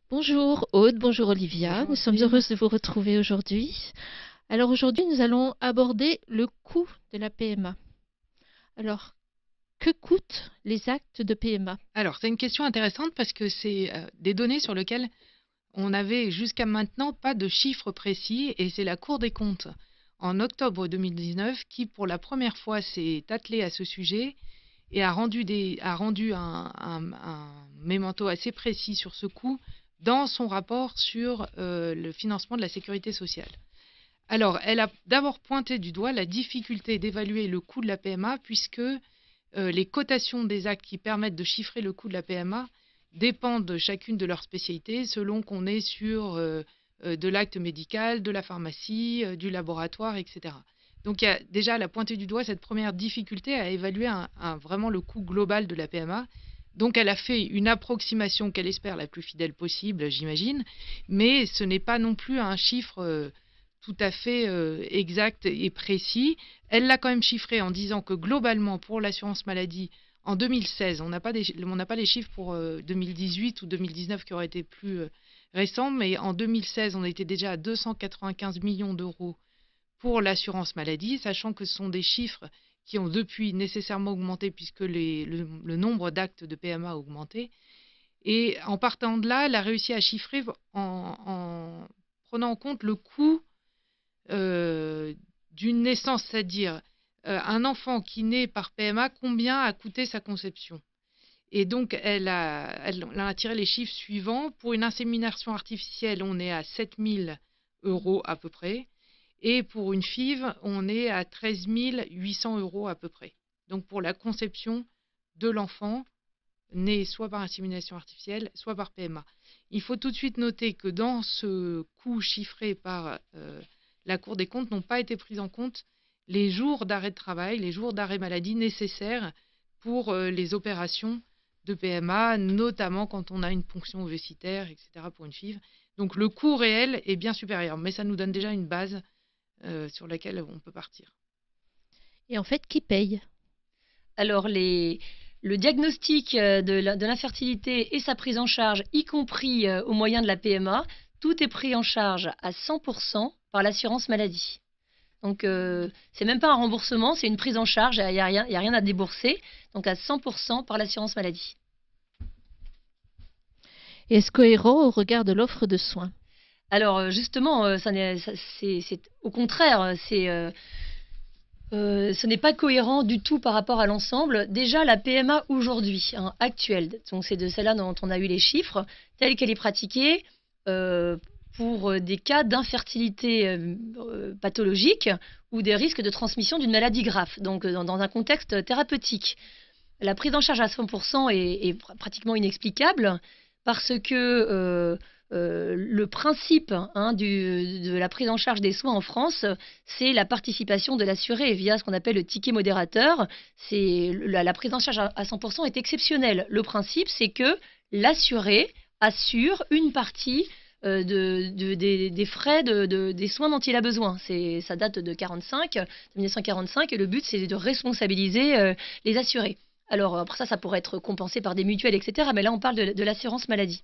Bonjour Aude, bonjour Olivia, Bonjour nous sommes Céline. heureuses de vous retrouver aujourd'hui. Alors aujourd'hui nous allons aborder le coût de la PMA. Alors, que coûtent les actes de PMA? Alors, c'est une question intéressante parce que c'est des données sur lesquelles on n'avait jusqu'à maintenant pas de chiffres précis et c'est la Cour des comptes en octobre 2019 qui, pour la première fois, s'est attelée à ce sujet et a rendu un mémento assez précis sur ce coût dans son rapport sur le financement de la sécurité sociale. Alors, elle a d'abord pointé du doigt la difficulté d'évaluer le coût de la PMA puisque les cotations des actes qui permettent de chiffrer le coût de la PMA dépendent de chacune de leurs spécialités selon qu'on est sur de l'acte médical, de la pharmacie, du laboratoire, etc. Donc, il y a déjà, elle a pointé du doigt cette première difficulté à évaluer vraiment le coût global de la PMA. Donc, elle a fait une approximation qu'elle espère la plus fidèle possible, j'imagine, mais ce n'est pas non plus un chiffre tout à fait exact et précis. Elle l'a quand même chiffré en disant que globalement, pour l'assurance maladie, en 2016, on n'a pas les chiffres pour 2018 ou 2019 qui auraient été plus récents, mais en 2016, on était déjà à 295 millions d'euros pour l'assurance maladie, sachant que ce sont des chiffres qui ont depuis nécessairement augmenté puisque le nombre d'actes de PMA a augmenté. Et en partant de là, elle a réussi à chiffrer en prenant en compte le coût d'une naissance, c'est-à-dire un enfant qui naît par PMA, combien a coûté sa conception. Et donc, elle a tiré les chiffres suivants. Pour une insémination artificielle, on est à 7 000 euros à peu près. Et pour une FIV, on est à 13 800 euros à peu près. Donc, pour la conception de l'enfant, né soit par insémination artificielle, soit par PMA. Il faut tout de suite noter que dans ce coût chiffré par la Cour des comptes, n'ont pas été pris en compte les jours d'arrêt de travail, les jours d'arrêt maladie nécessaires pour les opérations de PMA, notamment quand on a une ponction ovocitaire, etc. pour une FIV. Donc le coût réel est bien supérieur, mais ça nous donne déjà une base sur laquelle on peut partir. Et en fait, qui paye? Alors, le diagnostic de l'infertilité et sa prise en charge, y compris au moyen de la PMA, tout est pris en charge à 100% par l'assurance maladie. Donc, c'est même pas un remboursement, c'est une prise en charge, il n'y a rien à débourser, donc à 100% par l'assurance maladie. Et est-ce cohérent au regard de l'offre de soins? Alors, justement, c'est au contraire, ce n'est pas cohérent du tout par rapport à l'ensemble. Déjà, la PMA aujourd'hui, actuelle, donc c'est de celle-là dont on a eu les chiffres, telle qu'elle est pratiquée pour des cas d'infertilité pathologique ou des risques de transmission d'une maladie grave, donc dans un contexte thérapeutique. La prise en charge à 100% est pratiquement inexplicable parce que le principe de la prise en charge des soins en France, c'est la participation de l'assuré via ce qu'on appelle le ticket modérateur. La prise en charge à 100% est exceptionnelle. Le principe, c'est que l'assuré assure une partie des frais des soins dont il a besoin. Ça date de 1945, et le but, c'est de responsabiliser les assurés. Alors, après ça pourrait être compensé par des mutuelles, etc. Mais là, on parle de l'assurance maladie.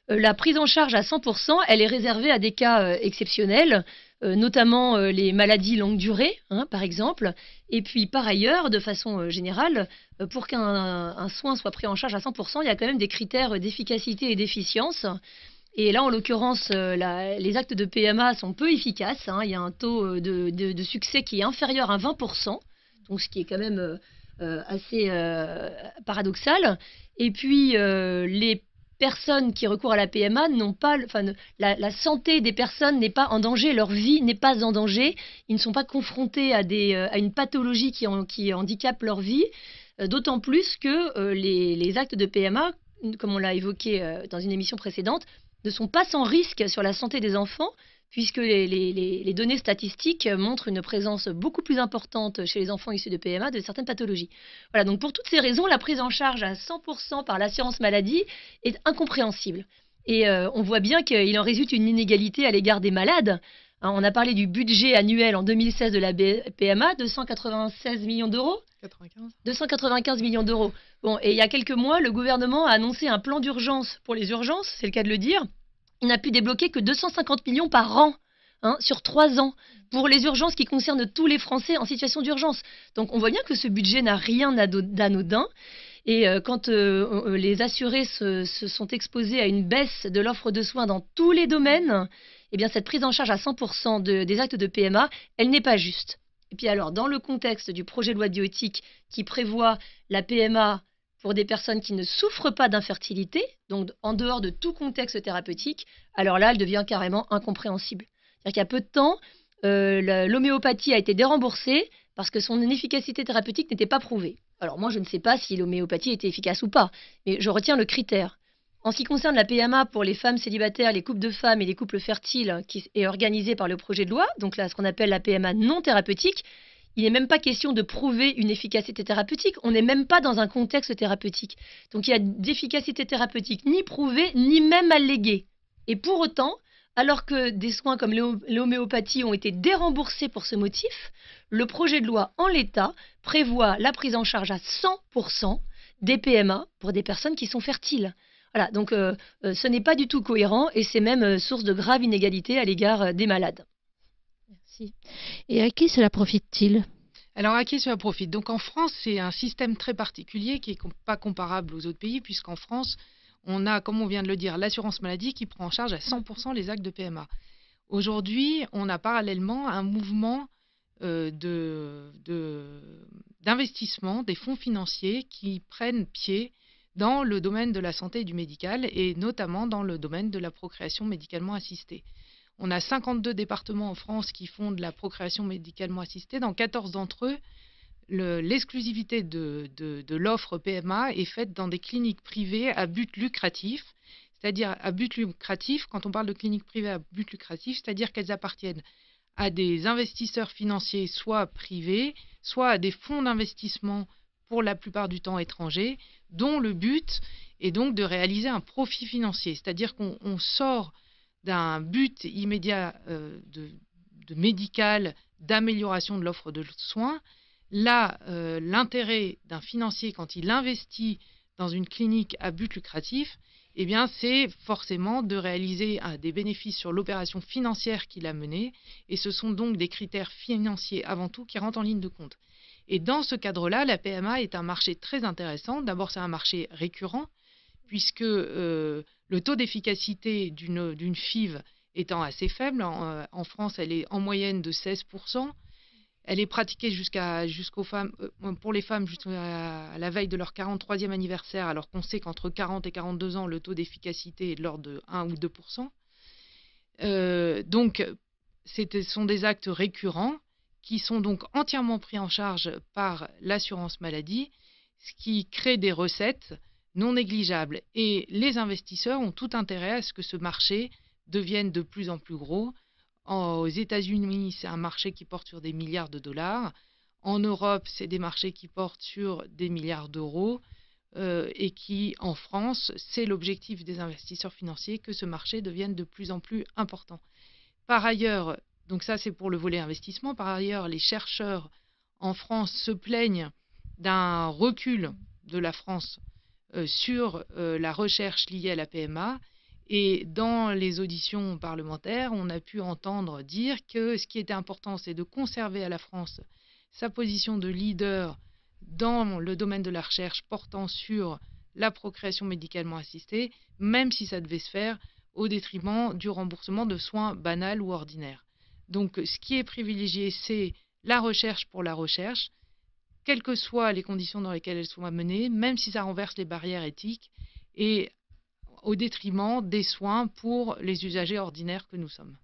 La prise en charge à 100%, elle est réservée à des cas exceptionnels, notamment les maladies longue durée, par exemple. Et puis, par ailleurs, de façon générale, pour qu'un soin soit pris en charge à 100%, il y a quand même des critères d'efficacité et d'efficience. Et là, en l'occurrence, les actes de PMA sont peu efficaces. Il y a un taux de succès qui est inférieur à 20%, donc ce qui est quand même assez paradoxal. Et puis, les personnes qui recourent à la PMA n'ont pas, la santé des personnes n'est pas en danger, leur vie n'est pas en danger, ils ne sont pas confrontés à une pathologie qui handicape leur vie, d'autant plus que les actes de PMA, comme on l'a évoqué dans une émission précédente, ne sont pas sans risque sur la santé des enfants, puisque les données statistiques montrent une présence beaucoup plus importante chez les enfants issus de PMA de certaines pathologies. Voilà, donc pour toutes ces raisons, la prise en charge à 100% par l'assurance maladie est incompréhensible. Et on voit bien qu'il en résulte une inégalité à l'égard des malades. On a parlé du budget annuel en 2016 de la PMA, 296 millions d'euros. 295. 295 millions d'euros. Bon, et il y a quelques mois, le gouvernement a annoncé un plan d'urgence pour les urgences, c'est le cas de le dire. Il n'a pu débloquer que 250 millions par an, hein, sur 3 ans, pour les urgences qui concernent tous les Français en situation d'urgence. Donc on voit bien que ce budget n'a rien d'anodin. Et quand les assurés se sont exposés à une baisse de l'offre de soins dans tous les domaines, eh bien cette prise en charge à 100% des actes de PMA, elle n'est pas juste. Et puis alors, dans le contexte du projet de loi de bioéthique qui prévoit la PMA pour des personnes qui ne souffrent pas d'infertilité, donc en dehors de tout contexte thérapeutique, alors là, elle devient carrément incompréhensible. C'est-à-dire qu'il y a peu de temps, l'homéopathie a été déremboursée parce que son efficacité thérapeutique n'était pas prouvée. Alors moi, je ne sais pas si l'homéopathie était efficace ou pas, mais je retiens le critère. En ce qui concerne la PMA pour les femmes célibataires, les couples de femmes et les couples fertiles, qui est organisée par le projet de loi, donc là, ce qu'on appelle la PMA non thérapeutique, il n'est même pas question de prouver une efficacité thérapeutique. On n'est même pas dans un contexte thérapeutique. Donc il y a d'efficacité thérapeutique ni prouvée, ni même alléguée. Et pour autant, alors que des soins comme l'homéopathie ont été déremboursés pour ce motif, le projet de loi en l'état prévoit la prise en charge à 100% des PMA pour des personnes qui sont fertiles. Voilà, donc ce n'est pas du tout cohérent et c'est même source de graves inégalités à l'égard des malades. Merci. Et à qui cela profite-t-il? Alors, à qui cela profite? Donc, en France, c'est un système très particulier qui n'est pas comparable aux autres pays, puisqu'en France, on a, comme on vient de le dire, l'assurance maladie qui prend en charge à 100% les actes de PMA. Aujourd'hui, on a parallèlement un mouvement d'investissement des fonds financiers qui prennent pied dans le domaine de la santé et du médical, et notamment dans le domaine de la procréation médicalement assistée. On a 52 départements en France qui font de la procréation médicalement assistée. Dans 14 d'entre eux, l'exclusivité de l'offre PMA est faite dans des cliniques privées à but lucratif. C'est-à-dire à but lucratif, quand on parle de cliniques privées à but lucratif, c'est-à-dire qu'elles appartiennent à des investisseurs financiers, soit privés, soit à des fonds d'investissement, pour la plupart du temps étrangers, dont le but est donc de réaliser un profit financier. C'est-à-dire qu'on sort d'un but immédiat de médical, d'amélioration de l'offre de soins. Là, l'intérêt d'un financier, quand il investit dans une clinique à but lucratif, eh bien, c'est forcément de réaliser des bénéfices sur l'opération financière qu'il a menée. Et ce sont donc des critères financiers avant tout qui rentrent en ligne de compte. Et dans ce cadre-là, la PMA est un marché très intéressant. D'abord, c'est un marché récurrent, puisque le taux d'efficacité d'une FIV étant assez faible, en France, elle est en moyenne de 16%. Elle est pratiquée pour les femmes jusqu'à la veille de leur 43e anniversaire, alors qu'on sait qu'entre 40 et 42 ans, le taux d'efficacité est de l'ordre de 1 ou 2%. Donc, ce sont des actes récurrents qui sont donc entièrement pris en charge par l'assurance maladie, ce qui crée des recettes non négligeables. Et les investisseurs ont tout intérêt à ce que ce marché devienne de plus en plus gros. Aux États-Unis, c'est un marché qui porte sur des milliards de dollars. En Europe, c'est des marchés qui portent sur des milliards d'euros. Et qui, en France, c'est l'objectif des investisseurs financiers que ce marché devienne de plus en plus important. Par ailleurs, donc ça c'est pour le volet investissement, par ailleurs, les chercheurs en France se plaignent d'un recul de la France sur la recherche liée à la PMA. Et dans les auditions parlementaires, on a pu entendre dire que ce qui était important, c'est de conserver à la France sa position de leader dans le domaine de la recherche portant sur la procréation médicalement assistée, même si ça devait se faire au détriment du remboursement de soins banals ou ordinaires. Donc, ce qui est privilégié, c'est la recherche pour la recherche, quelles que soient les conditions dans lesquelles elle soit menée, même si ça renverse les barrières éthiques, et au détriment des soins pour les usagers ordinaires que nous sommes.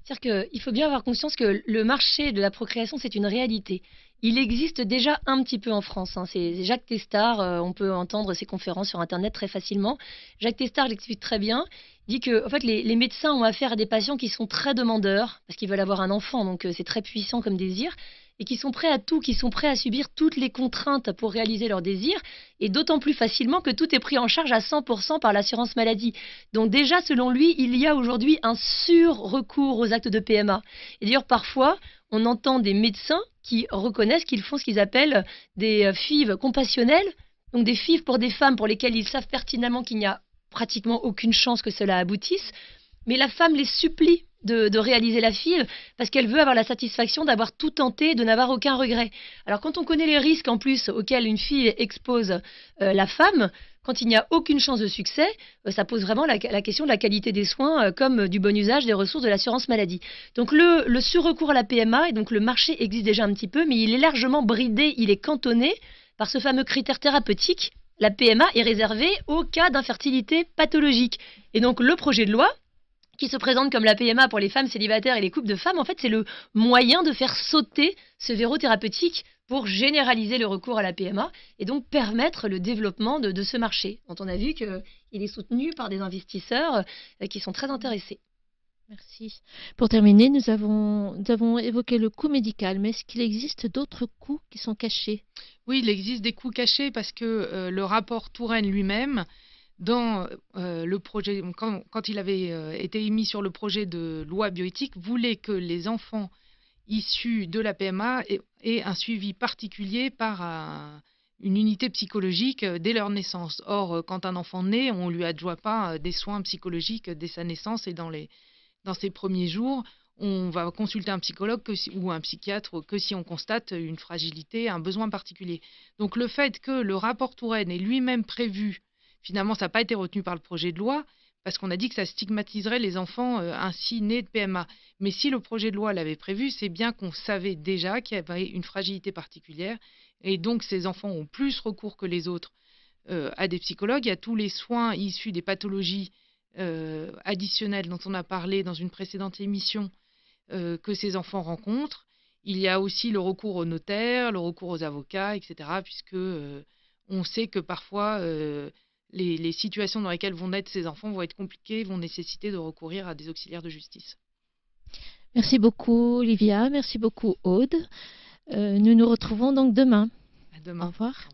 C'est-à-dire qu'il faut bien avoir conscience que le marché de la procréation, c'est une réalité. Il existe déjà un petit peu en France. C'est Jacques Testard, on peut entendre ses conférences sur Internet très facilement. Jacques Testard l'explique très bien. Il dit que en fait, les médecins ont affaire à des patients qui sont très demandeurs, parce qu'ils veulent avoir un enfant, donc c'est très puissant comme désir, et qui sont prêts à tout, qui sont prêts à subir toutes les contraintes pour réaliser leur désir, et d'autant plus facilement que tout est pris en charge à 100% par l'assurance maladie. Donc déjà, selon lui, il y a aujourd'hui un sur-recours aux actes de PMA. Et d'ailleurs, parfois, on entend des médecins qui reconnaissent qu'ils font ce qu'ils appellent des FIV compassionnelles, donc des FIV pour des femmes pour lesquelles ils savent pertinemment qu'il n'y a pratiquement aucune chance que cela aboutisse, mais la femme les supplie de réaliser la FIV parce qu'elle veut avoir la satisfaction d'avoir tout tenté, de n'avoir aucun regret. Alors quand on connaît les risques en plus auxquels une FIV expose la femme, quand il n'y a aucune chance de succès, ça pose vraiment la question de la qualité des soins comme du bon usage des ressources de l'assurance maladie. Donc le surrecours à la PMA, et donc le marché existe déjà un petit peu, mais il est largement bridé, il est cantonné par ce fameux critère thérapeutique. La PMA est réservée aux cas d'infertilité pathologique. Et donc le projet de loi, qui se présente comme la PMA pour les femmes célibataires et les couples de femmes, en fait, c'est le moyen de faire sauter ce verrou thérapeutique pour généraliser le recours à la PMA et donc permettre le développement de ce marché, dont on a vu qu'il est soutenu par des investisseurs qui sont très intéressés. Merci. Pour terminer, nous avons évoqué le coût médical, mais est-ce qu'il existe d'autres coûts qui sont cachés? Oui, il existe des coûts cachés parce que le rapport Touraine lui-même, dans le projet, quand il avait été émis sur le projet de loi bioéthique, voulait que les enfants issus de la PMA aient un suivi particulier par une unité psychologique dès leur naissance. Or, quand un enfant naît, on ne lui adjoint pas des soins psychologiques dès sa naissance et dans ses premiers jours. On va consulter un psychologue ou un psychiatre que si on constate une fragilité, un besoin particulier. Donc le fait que le rapport Touraine ait lui-même prévu, finalement, ça n'a pas été retenu par le projet de loi, parce qu'on a dit que ça stigmatiserait les enfants ainsi nés de PMA. Mais si le projet de loi l'avait prévu, c'est bien qu'on savait déjà qu'il y avait une fragilité particulière, et donc ces enfants ont plus recours que les autres à des psychologues. Il y a tous les soins issus des pathologies additionnelles dont on a parlé dans une précédente émission que ces enfants rencontrent. Il y a aussi le recours aux notaires, le recours aux avocats, etc., puisque on sait que parfois les situations dans lesquelles vont naître ces enfants vont être compliquées, vont nécessiter de recourir à des auxiliaires de justice. Merci beaucoup Olivia, merci beaucoup Aude. Nous nous retrouvons donc demain. À demain. Au revoir.